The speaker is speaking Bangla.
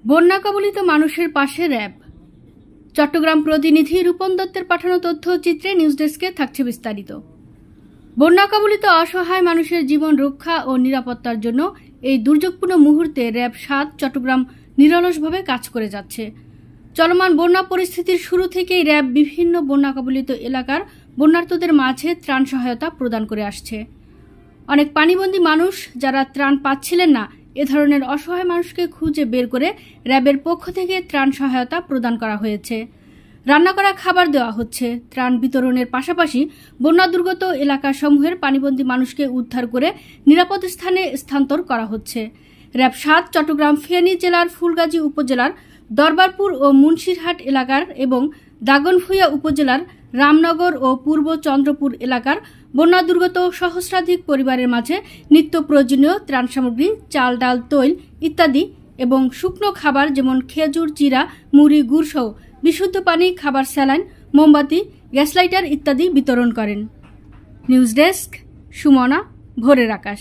বন্যা কবলিত মানুষের পাশে র্যাব। চট্টগ্রাম প্রতিনিধি রূপন দত্তের পাঠানো তথ্যচিত্রে নিউজ ডেস্কে থাকছে বিস্তারিত। বন্যা কবলিত অসহায় মানুষের জীবন রক্ষা ও নিরাপত্তার জন্য এই দুর্যোগপূর্ণ মুহূর্তে র্যাব ৭ চট্টগ্রাম নিরলসভাবে কাজ করে যাচ্ছে। চলমান বন্যা পরিস্থিতির শুরু থেকেই র্যাব বিভিন্ন বন্যা কবলিত এলাকার বন্যার্তদের মাঝে ত্রাণ সহায়তা প্রদান করে আসছে। অনেক পানিবন্দী মানুষ যারা ত্রাণ পাচ্ছিলেন না, এ ধরনের অসহায় মানুষকে খুঁজে বের করে র্যাবের পক্ষ থেকে ত্রাণ সহায়তা প্রদান করা হয়েছে। রান্না করা খাবার দেওয়া হচ্ছে। ত্রাণ বিতরণের পাশাপাশি বন্যা দুর্গত এলাকাসমূহের পানিবন্দী মানুষকে উদ্ধার করে নিরাপদ স্থানে স্থানান্তর করা হচ্ছে। র্যাব ৭ চট্টগ্রাম ফেনী জেলার ফুলগাজী উপজেলার দরবারপুর ও মুন্সিরহাট এলাকার এবং দাগনভূঞা উপজেলার রামনগর ও পূর্ব চন্দ্রপুর এলাকার বন্যা দুর্গত সহস্রাধিক পরিবারের মাঝে নিত্য প্রয়োজনীয় ত্রাণ সামগ্রী, চাল, ডাল, তৈল ইত্যাদি এবং শুকনো খাবার যেমন খেজুর, চিরা, মুড়ি, গুড় সহ বিশুদ্ধ পানি, খাবার, স্যালাইন, মোমবাতি, গ্যাস লাইটার ইত্যাদি বিতরণ করেন। নিউজ ডেস্ক, সুমনা, ভোরের আকাশ।